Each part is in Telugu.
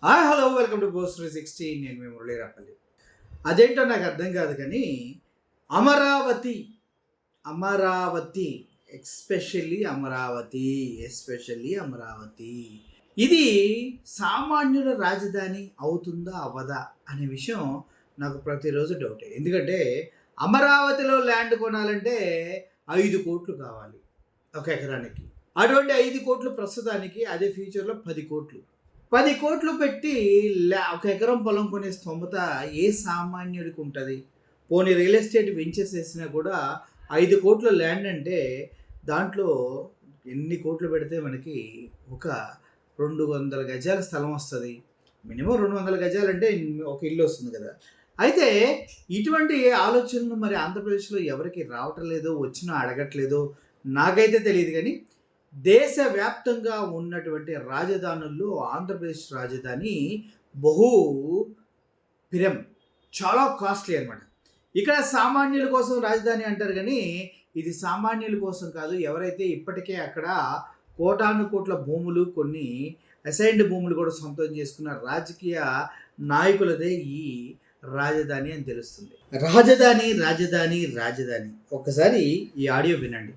Hi hello welcome to post 360. నేను మీ మురళీరాపల్లి. అదేంటో నాకు అర్థం కాదు కానీ అమరావతి అమరావతి ఎస్పెషల్లీ అమరావతి ఇది సామాన్యుల రాజధాని అవుతుందా అవ్వదా అనే విషయం నాకు ప్రతిరోజు డౌటే. ఎందుకంటే అమరావతిలో ల్యాండ్ కొనాలంటే 5 కోట్లు కావాలి ఒక ఎకరానికి. అటువంటి 5 కోట్లు ప్రస్తుతానికి, అదే ఫ్యూచర్లో 10 కోట్లు. 10 కోట్లు పెట్టి ఒక ఎకరం పొలం కొనే స్తోమత ఏ సామాన్యుడికి ఉంటుంది? పోనీ రియల్ ఎస్టేట్ వెంచర్స్ వేసినా కూడా 5 కోట్ల ల్యాండ్ అంటే దాంట్లో ఎన్ని కోట్లు పెడితే మనకి ఒక 200 గజాల స్థలం వస్తుంది. మినిమం 200 గజాలు అంటే ఒక ఇల్లు వస్తుంది కదా. అయితే ఇటువంటి ఆలోచనలు మరి ఆంధ్రప్రదేశ్లో ఎవరికి రావటం లేదో, వచ్చినా అడగట్లేదో నాకైతే తెలియదు. కానీ దేశవ్యాప్తంగా ఉన్నటువంటి రాజధానుల్లో ఆంధ్రప్రదేశ్ రాజధాని బహు పిరం, చాలా కాస్ట్లీ అనమాట. ఇక్కడ సామాన్యుల కోసం రాజధాని అంటారు కానీ ఇది సామాన్యుల కోసం కాదు. ఎవరైతే ఇప్పటికే అక్కడ కోటాను కోట్ల భూములు, కొన్ని అసైన్డ్ భూములు కూడా సొంతం చేసుకున్న రాజకీయ నాయకులదే ఈ రాజధాని అని తెలుస్తుంది. రాజధాని రాజధాని రాజధాని ఒక్కసారి ఈ ఆడియో వినండి.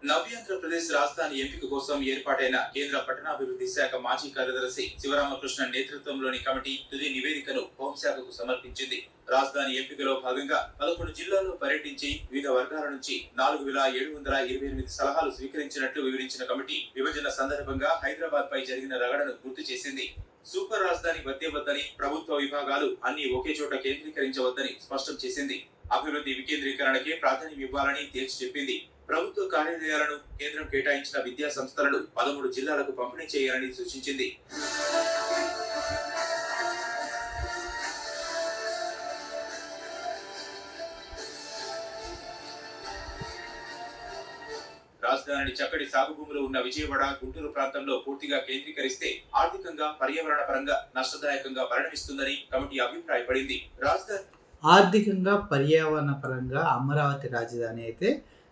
నవ్యాంధ్రప్రదేశ్ రాజధాని ఎంపిక కోసం ఏర్పాటైన కేంద్ర పట్టణాభివృద్ధి శాఖ మాజీ కార్యదర్శి శివరామకృష్ణ నేతృత్వంలోని కమిటీ తుది నివేదికను హోంశాఖకు సమర్పించింది. రాజధాని ఎంపికలో భాగంగా 11 జిల్లాల్లో పర్యటించి వివిధ వర్గాల నుంచి 4728 సలహాలు స్వీకరించినట్లు వివరించిన కమిటీ విభజన సందర్భంగా హైదరాబాద్ పై జరిగిన రగడను గుర్తు చేసింది. సూపర్ రాజధాని వద్దేవద్దని, ప్రభుత్వ విభాగాలు అన్ని ఒకే చోట కేంద్రీకరించవద్దని స్పష్టం చేసింది. అభివృద్ధి వికేంద్రీకరణకే ప్రాధాన్యం ఇవ్వాలని తేల్చి చెప్పింది. ప్రభుత్వ కార్యాలయాలను కేంద్రం కేటాయించిన విద్యా సంస్థలను 13 జిల్లాలకు పంపిణీ చేయాలని సూచించింది. రాజధానిని చక్కటి సాగు భూములు ఉన్న విజయవాడ, గుంటూరు ప్రాంతంలో పూర్తిగా కేంద్రీకరిస్తే ఆర్థికంగా, పర్యావరణ పరంగా నష్టదాయకంగా పరిణమిస్తుందని కమిటీ అభిప్రాయపడింది. ఆర్థికంగా, పర్యావరణ పరంగా అమరావతి రాజధాని అయితే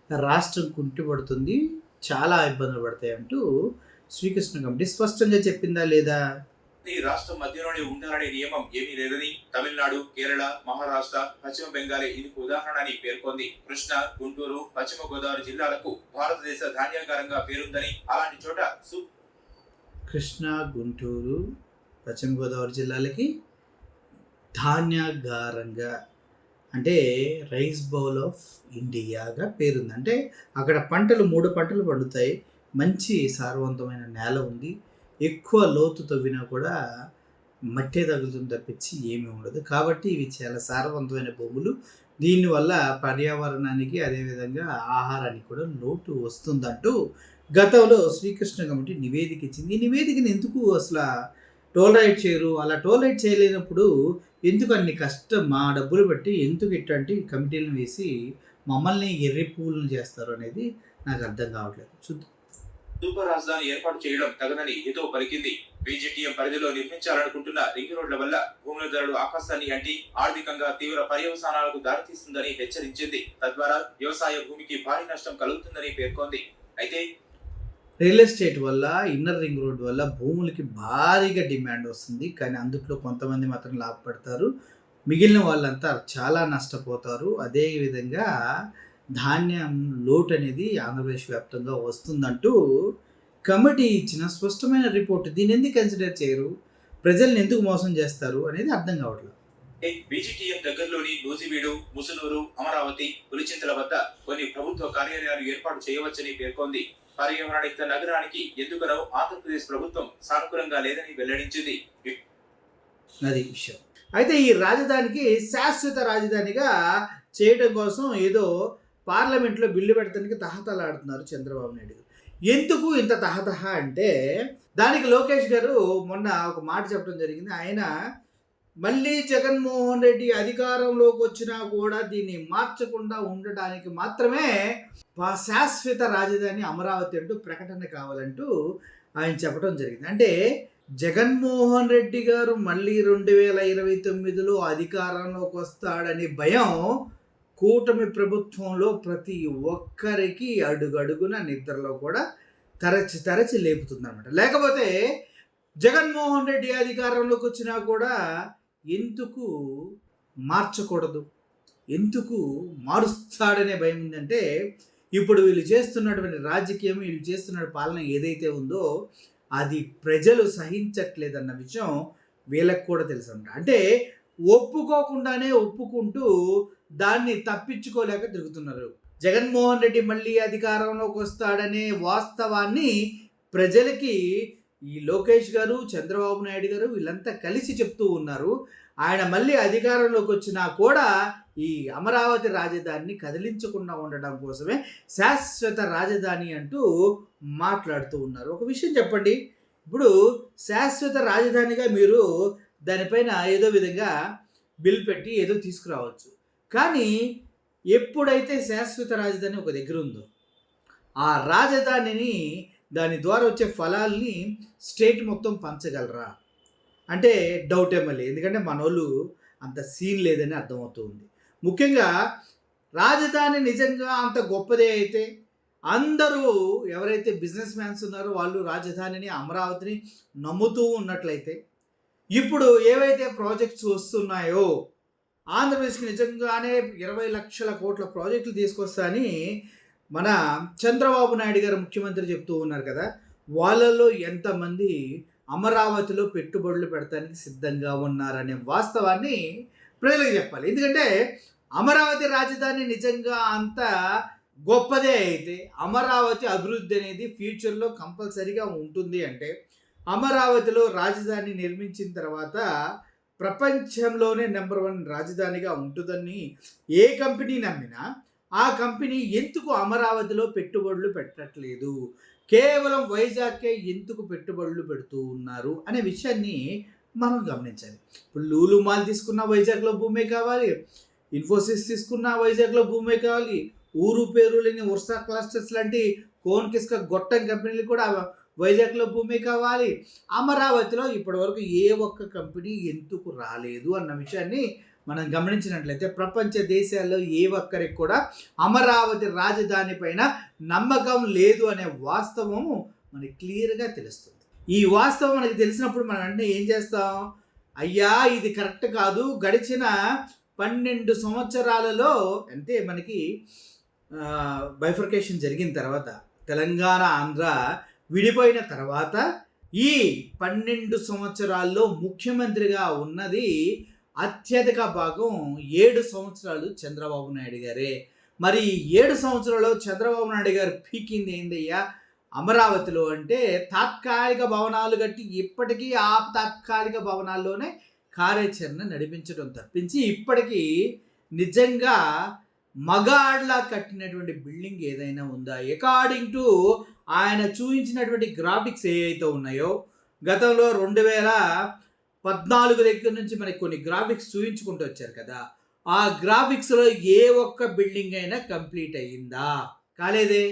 రాష్ట్రం కుంటిపడుతుంది, చాలా ఇబ్బందులు పడతాయి అంటూ శ్రీకృష్ణ కమిటీ స్పష్టంగా చెప్పిందా లేదా? ఈ రాష్ట్రం మధ్యలోనే ఉండాలనే నియమం ఏమీ లేదని తమిళనాడు, కేరళ, మహారాష్ట్ర, పశ్చిమ బెంగాల్ ఇందుకు ఉదాహరణ అని పేర్కొంది. కృష్ణా, గుంటూరు, పశ్చిమ గోదావరి జిల్లాలకు భారతదేశ ధాన్యాగారంగా పేరుందని, అలాంటి చోట కృష్ణా, గుంటూరు, పశ్చిమ గోదావరి జిల్లాలకి ధాన్యాగారంగా అంటే రైస్ బౌల్ ఆఫ్ ఇండియాగా పేరుంది. అంటే అక్కడ పంటలు 3 పంటలు పండుతాయి, మంచి సారవంతమైన నేల ఉంది, ఎక్కువ లోతు తవ్వినా కూడా మట్టే తగులుతుంది తప్పించి ఏమీ ఉండదు. కాబట్టి ఇవి చాలా సారవంతమైన భూములు. దీనివల్ల పర్యావరణానికి, అదేవిధంగా ఆహారానికి కూడా లోటు వస్తుందంటూ గతంలో శ్రీకృష్ణ కమిటీ నివేదిక ఇచ్చింది. ఈ నివేదికను ఎందుకు అసలు టోల్ రైట్ చేయరు? అలా టోల్ రైట్ చేయలేనప్పుడు ఎందుకు అన్ని కష్టం, మా డబ్బులు బట్టి ఎందుకు ఇట్లాంటి కమిటీలను వేసి మమ్మల్ని ఎర్రి పువ్వులను చేస్తారు అనేది నాకు అర్థం కావట్లేదు. చూద్దాం. సూపర్ రాజధాని ఏర్పాటు చేయడం తగదని ఏదో పలికింది. బీజేటీఎం పరిధిలో నిర్మించాలనుకుంటున్న రింగ్ రోడ్ల వల్ల భూముల ధరలు ఆకాశాన్ని అంటి ఆర్థికంగా తీవ్ర పర్యవసానాలకు దారితీస్తుందని హెచ్చరించింది. తద్వారా వ్యవసాయ భూమికి భారీ నష్టం కలుగుతుందని పేర్కొంది. అయితే రియల్ ఎస్టేట్ వల్ల, ఇన్నర్ రింగ్ రోడ్ వల్ల భూములకి భారీగా డిమాండ్ వస్తుంది. కానీ అందుట్లో కొంతమంది మాత్రం లాభపడతారు, మిగిలిన వాళ్ళంతా చాలా నష్టపోతారు. అదేవిధంగా ధాన్యం లోటు అనేది ఆంధ్రప్రదేశ్ వ్యాప్తంగా వస్తుందంటూ కమిటీ ఇచ్చిన స్పష్టమైన రిపోర్ట్. దీన్ని ఎందుకు కన్సిడర్ చేయరు? ప్రజల్ని ఎందుకు మోసం చేస్తారు అనేది అర్థం కావట్లేదు. బీజేటీఎం దగ్గరలోని నూజివీడు, ముసునూరు, అమరావతి, పులిచింతల వద్ద కొన్ని ప్రభుత్వ కార్యాలయాలు ఏర్పాటు చేయవచ్చని పేర్కొంది. పర్యావరణిత నగరానికి ఎందుకనో ఆంధ్రప్రదేశ్ ప్రభుత్వం సానుకూలంగా లేదని వెల్లడించింది. అది విషయం. అయితే ఈ రాజధానికి శాశ్వత రాజధానిగా చేయడం కోసం ఏదో పార్లమెంట్లో బిల్లు పెడతానికి తహతలాడుతున్నారు చంద్రబాబు నాయుడు. ఎందుకు ఇంత తహతహ అంటే దానికి లోకేష్ గారు మొన్న ఒక మాట చెప్పడం జరిగింది. ఆయన మళ్ళీ జగన్మోహన్ రెడ్డి అధికారంలోకి వచ్చినా కూడా దీన్ని మార్చకుండా ఉండడానికి మాత్రమే శాశ్వత రాజధాని అమరావతి అంటూ ప్రకటన కావాలంటూ ఆయన చెప్పడం జరిగింది. అంటే జగన్మోహన్ రెడ్డి గారు మళ్ళీ 2029లో అధికారంలోకి వస్తాడని భయం కూటమి ప్రభుత్వంలో ప్రతి ఒక్కరికి అడుగడుగున నిద్రలో కూడా తరచి తరచి లేపుతుందన్నమాట. లేకపోతే జగన్మోహన్ రెడ్డి అధికారంలోకి వచ్చినా కూడా ఎందుకు మార్చకూడదు, ఎందుకు మారుస్తాడనే భయం ఉందంటే, ఇప్పుడు వీళ్ళు చేస్తున్నటువంటి రాజకీయం, వీళ్ళు చేస్తున్న పాలన ఏదైతే ఉందో అది ప్రజలు సహించట్లేదన్న విషయం వీళ్ళకి కూడా తెలుసు అంట. అంటే ఒప్పుకోకుండానే ఒప్పుకుంటూ దాన్ని తప్పించుకోలేక తిరుగుతున్నారు. జగన్మోహన్ రెడ్డి మళ్ళీ అధికారంలోకి వస్తాడనే వాస్తవాన్ని ప్రజలకి ఈ లోకేష్ గారు, చంద్రబాబు నాయుడు గారు వీళ్ళంతా కలిసి చెప్తూ ఉన్నారు. ఆయన మళ్ళీ అధికారంలోకి వచ్చినా కూడా ఈ అమరావతి రాజధానిని కదిలించకుండా ఉండడం కోసమే శాశ్వత రాజధాని అంటూ మాట్లాడుతూ ఉన్నారు. ఒక విషయం చెప్పండి, ఇప్పుడు శాశ్వత రాజధానిగా మీరు దానిపైన ఏదో విధంగా బిల్ పెట్టి ఏదో తీసుకురావచ్చు. కానీ ఎప్పుడైతే శాశ్వత రాజధాని ఒక దగ్గర ఉందో ఆ రాజధానిని, దాని ద్వారా వచ్చే ఫలాల్ని స్టేట్ మొత్తం పంచగలరా అంటే డౌటే మళ్ళీ. ఎందుకంటే మనోళ్ళు అంత సీన్ లేదని అర్థమవుతుంది. ముఖ్యంగా రాజధాని నిజంగా అంత గొప్పదే అయితే అందరూ ఎవరైతే బిజినెస్ మ్యాన్స్ ఉన్నారో వాళ్ళు రాజధానిని, అమరావతిని నమ్ముతూ ఉన్నట్లయితే, ఇప్పుడు ఏవైతే ప్రాజెక్ట్స్ వస్తున్నాయో ఆంధ్రప్రదేశ్కి నిజంగానే 20 లక్షల కోట్ల ప్రాజెక్టులు తీసుకొస్తాని మన చంద్రబాబు నాయుడు గారు ముఖ్యమంత్రి చెప్తూ ఉన్నారు కదా, వాళ్ళల్లో ఎంతమంది అమరావతిలో పెట్టుబడులు పెడతానికి సిద్ధంగా ఉన్నారనే వాస్తవాన్ని ప్రజలకు చెప్పాలి. ఎందుకంటే అమరావతి రాజధాని నిజంగా అంత గొప్పదే అయితే, అమరావతి అభివృద్ధి అనేది ఫ్యూచర్లో కంపల్సరీగా ఉంటుంది అంటే, అమరావతిలో రాజధాని నిర్మించిన తర్వాత ప్రపంచంలోనే నెంబర్ 1 రాజధానిగా ఉంటుందని ఏ కంపెనీ నమ్మినా ఆ కంపెనీ ఎందుకు అమరావతిలో పెట్టుబడులు పెట్టట్లేదు, కేవలం వైజాగ్కే ఎందుకు పెట్టుబడులు పెడుతూ ఉన్నారు అనే విషయాన్ని మనం గమనించాలి. ఇప్పుడు లూలు మాల్ తీసుకున్న వైజాగ్లో భూమే కావాలి, ఇన్ఫోసిస్ తీసుకున్న వైజాగ్లో భూమే కావాలి, ఊరు పేరు లేని ఉర్సా క్లస్టర్స్ లాంటి కోన్ కిస్క గొట్టం కంపెనీలు కూడా వైజాగ్లో భూమే కావాలి. అమరావతిలో ఇప్పటివరకు ఏ ఒక్క కంపెనీ ఎందుకు రాలేదు అన్న విషయాన్ని మనం గమనించినట్లయితే ప్రపంచ దేశాల్లో ఏ ఒక్కరికి కూడా అమరావతి రాజధాని పైన నమ్మకం లేదు అనే వాస్తవము మనకి క్లియర్గా తెలుస్తుంది. ఈ వాస్తవం మనకి తెలిసినప్పుడు మనం అంటే ఏం చేస్తాం, అయ్యా ఇది కరెక్ట్ కాదు, గడిచిన 12 సంవత్సరాలలో అంటే మనకి బైఫర్కేషన్ జరిగిన తర్వాత తెలంగాణ ఆంధ్ర విడిపోయిన తర్వాత ఈ 12 సంవత్సరాల్లో ముఖ్యమంత్రిగా ఉన్నది అత్యధిక భాగం 7 సంవత్సరాలు చంద్రబాబు నాయుడు గారే. మరి 7 సంవత్సరాల్లో చంద్రబాబు నాయుడు గారు పీకింది ఏందయ్యా అమరావతిలో అంటే, తాత్కాలిక భవనాలు కట్టి ఇప్పటికీ ఆ తాత్కాలిక భవనాల్లోనే కార్యాచరణ నడిపించడం తప్పించి ఇప్పటికీ నిజంగా మగాడ్లా కట్టినటువంటి బిల్డింగ్ ఏదైనా ఉందా? అకార్డింగ్ టు ఆయన చూపించినటువంటి గ్రాఫిక్స్ ఏవైతే ఉన్నాయో, గతంలో 2014 దగ్గర నుంచి మనకి కొన్ని గ్రాఫిక్స్ చూపించుకుంటూ వచ్చారు కదా, ఆ గ్రాఫిక్స్లో ఏ ఒక్క బిల్డింగ్ అయినా కంప్లీట్ అయ్యిందా? కాలేదే.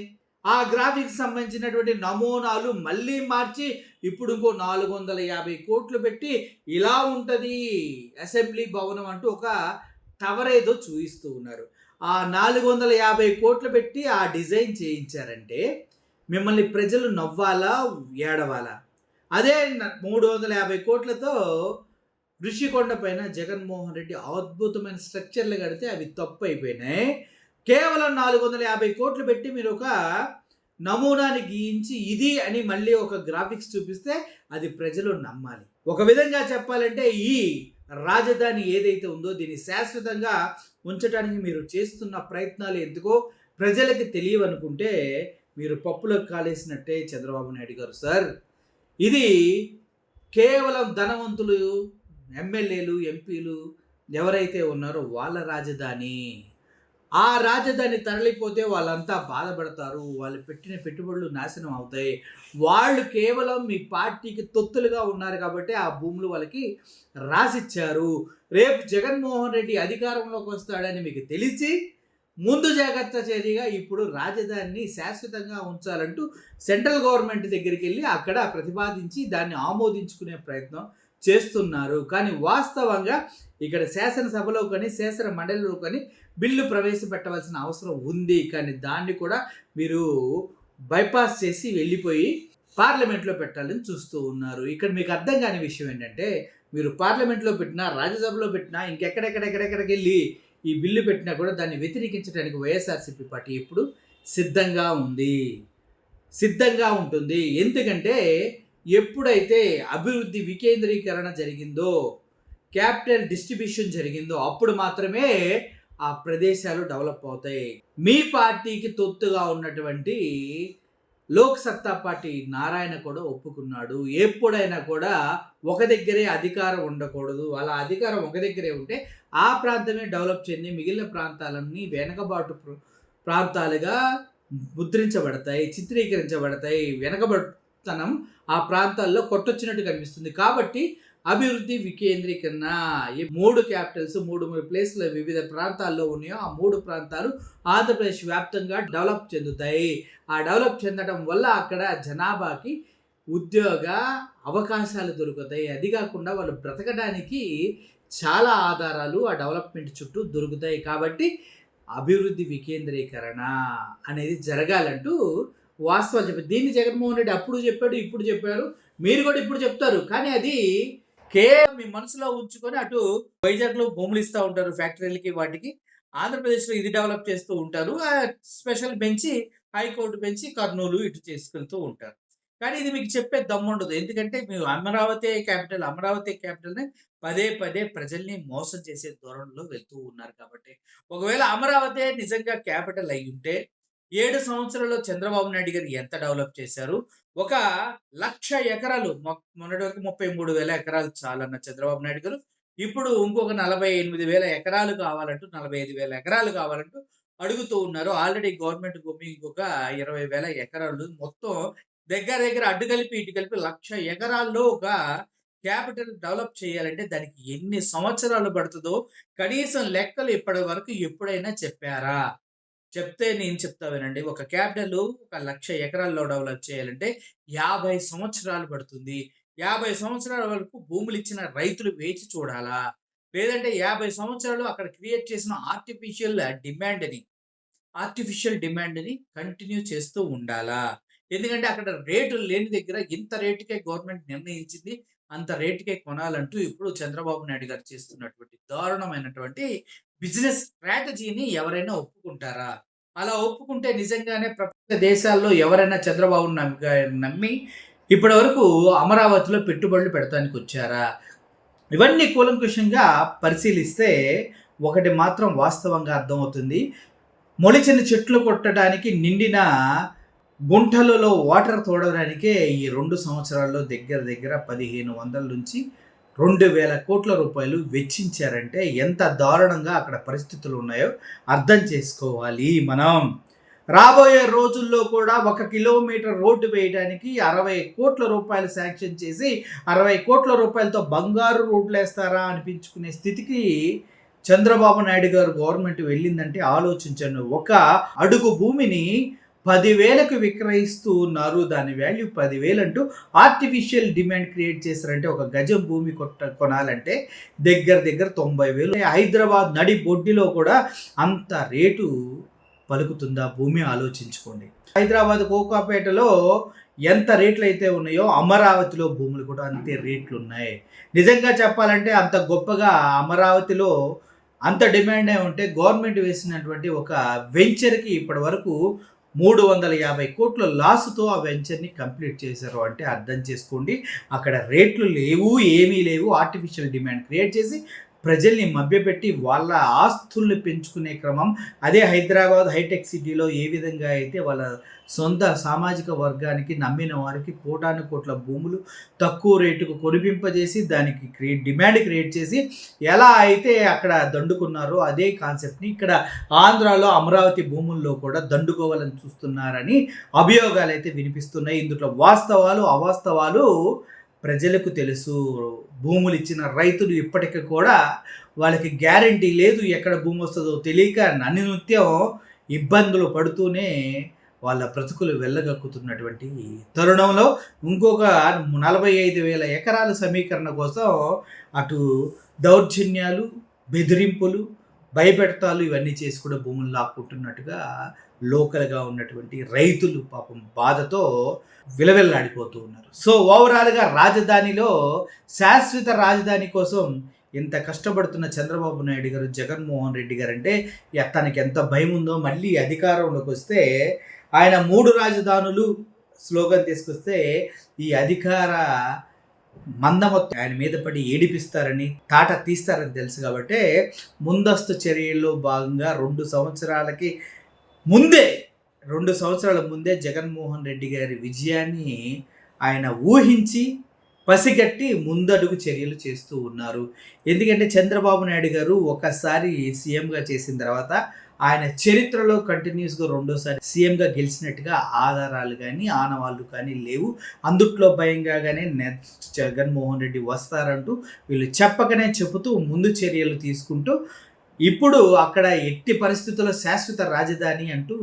ఆ గ్రాఫిక్స్ సంబంధించినటువంటి నమూనాలు మళ్ళీ మార్చి ఇప్పుడు ఇంకో 450 కోట్లు పెట్టి ఇలా ఉంటుంది అసెంబ్లీ భవనం అంటూ ఒక టవర్ ఏదో చూపిస్తూ ఉన్నారు. ఆ 450 కోట్లు పెట్టి ఆ డిజైన్ చేయించారంటే మిమ్మల్ని ప్రజలు నవ్వాలా, ఏడవాలా? అదే 350 కోట్లతో ఋషికొండ పైన జగన్మోహన్ రెడ్డి అద్భుతమైన స్ట్రక్చర్లు కడితే అవి తప్పు అయిపోయినాయి. కేవలం 450 కోట్లు పెట్టి మీరు ఒక నమూనాని గీయించి ఇది అని మళ్ళీ ఒక గ్రాఫిక్స్ చూపిస్తే అది ప్రజలు నమ్మాలి. ఒక విధంగా చెప్పాలంటే ఈ రాజధాని ఏదైతే ఉందో దీన్ని శాశ్వతంగా ఉంచడానికి మీరు చేస్తున్న ప్రయత్నాలు ఎందుకో ప్రజలకి తెలియవనుకుంటే మీరు పప్పులకు కాలేసినట్టే చంద్రబాబు నాయుడు గారు. సార్, ఇది కేవలం ధనవంతులు, ఎమ్మెల్యేలు, ఎంపీలు ఎవరైతే ఉన్నారో వాళ్ళ రాజధాని. ఆ రాజధాని తరలిపోతే వాళ్ళంతా బాధపడతారు, వాళ్ళు పెట్టిన పెట్టుబడులు నాశనం అవుతాయి. వాళ్ళు కేవలం మీ పార్టీకి తొత్తులుగా ఉన్నారు కాబట్టి ఆ భూములు వాళ్ళకి రాసిచ్చారు. రేపు జగన్మోహన్ రెడ్డి అధికారంలోకి వస్తాడని మీకు తెలిసి ముందు జాగ్రత్త చర్యగా ఇప్పుడు రాజధానిని శాశ్వతంగా ఉంచాలంటూ సెంట్రల్ గవర్నమెంట్ దగ్గరికి వెళ్ళి అక్కడ ప్రతిపాదించి దాన్ని ఆమోదించుకునే ప్రయత్నం చేస్తున్నారు. కానీ వాస్తవంగా ఇక్కడ శాసనసభలో కానీ శాసన మండలిలో కానీ బిల్లు ప్రవేశపెట్టవలసిన అవసరం ఉంది. కానీ దాన్ని కూడా మీరు బైపాస్ చేసి వెళ్ళిపోయి పార్లమెంట్లో పెట్టాలని చూస్తూ ఉన్నారు. ఇక్కడ మీకు అర్థం కాని విషయం ఏంటంటే, మీరు పార్లమెంట్లో పెట్టినా, రాజ్యసభలో పెట్టినా, ఇంకెక్కడెక్కడికి వెళ్ళి ఈ బిల్లు పెట్టినా కూడా దాన్ని వ్యతిరేకించడానికి వైఎస్ఆర్సీపీ పార్టీ ఎప్పుడు సిద్ధంగా ఉంది, సిద్ధంగా ఉంటుంది. ఎందుకంటే ఎప్పుడైతే అభివృద్ధి వికేంద్రీకరణ జరిగిందో, క్యాపిటల్ డిస్ట్రిబ్యూషన్ జరిగిందో అప్పుడు మాత్రమే ఆ ప్రదేశాలు డెవలప్ అవుతాయి. మీ పార్టీకి తొత్తుగా ఉన్నటువంటి లోక్ సత్తా పార్టీ నారాయణ కూడా ఒప్పుకున్నాడు. ఎప్పుడైనా కూడా ఒక దగ్గరే అధికారం ఉండకూడదు. అలా అధికారం ఒక దగ్గరే ఉంటే ఆ ప్రాంతమే డెవలప్ చెంది మిగిలిన ప్రాంతాలన్నీ వెనకబాటు ప్రాంతాలుగా ముద్రించబడతాయి, చిత్రీకరించబడతాయి. వెనకబడుతనం ఆ ప్రాంతాల్లో కొట్టొచ్చినట్టు కనిపిస్తుంది. కాబట్టి అభివృద్ధి వికేంద్రీకరణ, ఈ 3 క్యాపిటల్స్ 3 ప్లేస్లు వివిధ ప్రాంతాల్లో ఉన్నాయో ఆ 3 ప్రాంతాలు ఆంధ్రప్రదేశ్ వ్యాప్తంగా డెవలప్ చెందుతాయి. ఆ డెవలప్ చెందడం వల్ల అక్కడ జనాభాకి ఉద్యోగ అవకాశాలు దొరుకుతాయి. అది కాకుండా వాళ్ళు బ్రతకడానికి చాలా ఆధారాలు ఆ డెవలప్మెంట్ చుట్టూ దొరుకుతాయి. కాబట్టి అభివృద్ధి వికేంద్రీకరణ అనేది జరగాలంటూ వాస్తవాలు చెప్పారు. దీన్ని జగన్మోహన్ రెడ్డి అప్పుడు చెప్పాడు, ఇప్పుడు చెప్పారు, మీరు కూడా ఇప్పుడు చెప్తారు. కానీ అది కేవలం మీ మనసులో ఉంచుకొని అటు వైజాగ్లో భూములు ఇస్తూ ఉంటారు ఫ్యాక్టరీలకి, వాటికి. ఆంధ్రప్రదేశ్లో ఇది డెవలప్ చేస్తూ ఉంటారు. Special bench, high court bench Kurnool ఇటు చేసుకెళ్తూ ఉంటారు. కానీ ఇది మీకు చెప్పే దమ్ముండదు. ఎందుకంటే మీరు అమరావతి క్యాపిటల్ని పదే ప్రజల్ని మోసం చేసే ధోరణిలో వెళ్తూ ఉన్నారు. కాబట్టి ఒకవేళ అమరావతి నిజంగా క్యాపిటల్ అయి ఉంటే 7 సంవత్సరాల్లో చంద్రబాబు నాయుడు గారు ఎంత డెవలప్ చేశారు? 1,00,000 ఎకరాలు, మొన్నటి వరకు 33,000 ఎకరాలు చాలన్న చంద్రబాబు నాయుడు గారు ఇప్పుడు ఇంకొక 48,000 ఎకరాలు కావాలంటూ, 45,000 ఎకరాలు కావాలంటూ అడుగుతూ ఉన్నారు. ఆల్రెడీ గవర్నమెంట్ భూమి ఇంకొక 20,000 ఎకరాలు, మొత్తం దగ్గర అడ్డు కలిపి ఇటు కలిపి 1,00,000 ఎకరాల్లో ఒక క్యాపిటల్ డెవలప్ చేయాలంటే దానికి ఎన్ని సంవత్సరాలు పడుతుందో కనీసం లెక్కలు ఇప్పటి వరకు ఎప్పుడైనా చెప్పారా? చెప్తే నేను చెప్తా వినండి. ఒక క్యాపిటల్ 1,00,000 ఎకరాల్లో డెవలప్ చేయాలంటే 50 సంవత్సరాలు పడుతుంది. 50 సంవత్సరాల వరకు భూములు ఇచ్చిన రైతులు వేచి చూడాలా? లేదంటే 50 సంవత్సరాలు అక్కడ క్రియేట్ చేసిన ఆర్టిఫిషియల్ డిమాండ్‌ని కంటిన్యూ చేస్తూ ఉండాలా? ఎందుకంటే అక్కడ రేటులు లేని దగ్గర ఇంత రేటుకే గవర్నమెంట్ నిర్ణయించింది, అంత రేటుకే కొనాలంటూ ఇప్పుడు చంద్రబాబు నాయుడు గారు చేస్తున్నటువంటి దారుణమైనటువంటి బిజినెస్ స్ట్రాటజీని ఎవరైనా ఒప్పుకుంటారా? అలా ఒప్పుకుంటే నిజంగానే ప్రపంచ దేశాల్లో ఎవరైనా చంద్రబాబు నమ్మి ఇప్పటి వరకు అమరావతిలో పెట్టుబడులు పెడతానికి వచ్చారా? ఇవన్నీ కూలంకుషంగా పరిశీలిస్తే ఒకటి మాత్రం వాస్తవంగా అర్థమవుతుంది. మొలిచిన చెట్లు కొట్టడానికి నిండిన గుంటలలో వాటర్ తోడడానికే ఈ 2 సంవత్సరాల్లో దగ్గర 1,500 నుంచి 2,000 కోట్ల రూపాయలు వెచ్చించారంటే ఎంత దారుణంగా అక్కడ పరిస్థితులు ఉన్నాయో అర్థం చేసుకోవాలి మనం. రాబోయే రోజుల్లో కూడా 1 కిలోమీటర్ రోడ్డు వేయడానికి 60 కోట్ల రూపాయలు శాంక్షన్ చేసి 60 కోట్ల రూపాయలతో బంగారు రోడ్లు వేస్తారా అనిపించుకునే స్థితికి చంద్రబాబు నాయుడు గారు గవర్నమెంట్ వెళ్ళిందంటే ఆలోచించండి. 1 అడుగు భూమిని 10,000కు విక్రయిస్తూ ఉన్నారు. దాని వాల్యూ 10,000 అంటూ ఆర్టిఫిషియల్ డిమాండ్ క్రియేట్ చేశారంటే 1 గజం భూమి కొనాలంటే దగ్గర 90,000. హైదరాబాద్ నడి బొడ్డిలో కూడా అంత రేటు పలుకుతుందా భూమి? ఆలోచించుకోండి. హైదరాబాద్ కోకాపేటలో ఎంత రేట్లు అయితే ఉన్నాయో అమరావతిలో భూములు కూడా అంతే రేట్లు ఉన్నాయి. నిజంగా చెప్పాలంటే అంత గొప్పగా అమరావతిలో అంత డిమాండ్ ఉంటే గవర్నమెంట్ వేసినటువంటి ఒక వెంచర్కి ఇప్పటి వరకు 350 కోట్ల లాస్తో ఆ వెంచర్ని కంప్లీట్ చేశారు అంటే అర్థం చేసుకోండి. అక్కడ రేట్లు లేవు, ఏమీ లేవు. ఆర్టిఫిషియల్ డిమాండ్ క్రియేట్ చేసి ప్రజల్ని మభ్యపెట్టి వాళ్ళ ఆస్తుల్ని పెంచుకునే క్రమం. అదే హైదరాబాద్ హైటెక్ సిటీలో ఏ విధంగా అయితే వాళ్ళ సొంత సామాజిక వర్గానికి నమ్మిన వారికి కోటాను కోట్ల భూములు తక్కువ రేటుకు కొనిపింపజేసి దానికి డిమాండ్ క్రియేట్ చేసి ఎలా అయితే అక్కడ దండుకున్నారో అదే కాన్సెప్ట్ని ఇక్కడ ఆంధ్రాలో అమరావతి భూముల్లో కూడా దండుకోవాలని చూస్తున్నారని అభియోగాలు అయితే వినిపిస్తున్నాయి. ఇందులో వాస్తవాలు అవాస్తవాలు ప్రజలకు తెలుసు. భూములు ఇచ్చిన రైతులు ఇప్పటికీ కూడా వాళ్ళకి గ్యారంటీ లేదు, ఎక్కడ భూమి వస్తుందో తెలియక నిత్యం ఇబ్బందులు పడుతూనే వాళ్ళ బ్రతుకులు వెళ్ళగక్కుతున్నటువంటి తరుణంలో ఇంకొక 45,000 ఎకరాల సమీకరణ కోసం అటు దౌర్జన్యాలు, బెదిరింపులు, భయపెడతాలు ఇవన్నీ చేసి కూడా భూములు లాక్కుంటున్నట్టుగా లోకల్గా ఉన్నటువంటి రైతులు పాపం బాధతో విలవిల్లాడిపోతూ ఉన్నారు. సో ఓవరాల్గా రాజధానిలో శాశ్వత రాజధాని కోసం ఇంత కష్టపడుతున్న చంద్రబాబు నాయుడు గారు, జగన్మోహన్ రెడ్డి గారు అంటే తనకి ఎంత భయం ఉందో. మళ్ళీ అధికారంలోకి వస్తే ఆయన 3 రాజధానులు స్లోగన్ తీసుకొస్తే ఈ అధికార మంద మొత్తం ఆయన మీద పడి ఏడిపిస్తారని, తాట తీస్తారని తెలుసు. కాబట్టి ముందస్తు చర్యల్లో భాగంగా 2 సంవత్సరాల ముందే జగన్మోహన్ రెడ్డి గారి విజయాన్ని ఆయన ఊహించి పసిగట్టి ముందడుగు చర్యలు చేస్తూ ఉన్నారు. ఎందుకంటే చంద్రబాబు నాయుడు గారు ఒకసారి సీఎంగా చేసిన తర్వాత ఆయన చరిత్రలో కంటిన్యూస్గా 2వ సీఎంగా గెలిచినట్టుగా ఆధారాలు కానీ ఆనవాళ్ళు కానీ లేవు. అందుట్లో భయంగానే నెక్స్ట్ జగన్మోహన్ రెడ్డి వస్తారంటూ వీళ్ళు చెప్పకనే చెబుతూ ముందు చర్యలు తీసుకుంటూ ఇప్పుడు అక్కడ ఎట్టి పరిస్థితుల్లో శాశ్వత రాజధాని అంటూ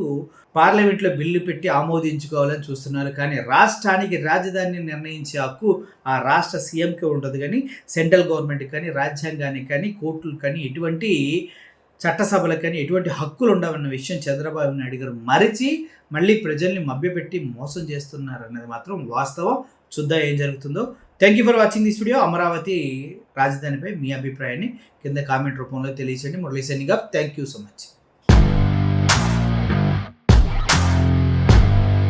పార్లమెంట్లో బిల్లు పెట్టి ఆమోదించుకోవాలని చూస్తున్నారు. కానీ రాష్ట్రానికి రాజధానిని నిర్ణయించే హక్కు ఆ రాష్ట్ర సీఎంకే ఉంటుంది. కానీ సెంట్రల్ గవర్నమెంట్కి కానీ, రాజ్యాంగానికి కానీ, కోర్టులు కానీ, ఎటువంటి చట్టసభలకు కానీ ఎటువంటి హక్కులు ఉండవన్న విషయం చంద్రబాబు నాయుడు గారు మరిచి మళ్ళీ ప్రజల్ని మభ్యపెట్టి మోసం చేస్తున్నారు అన్నది మాత్రం వాస్తవం. చూద్దాం ఏం జరుగుతుందో. Thank you for watching this video. Amaravati రాజధానిపై మీ అభిప్రాయాన్ని కింద కామెంట్ రూపంలో తెలియచేయండి. Murali signing off. Thank you so much.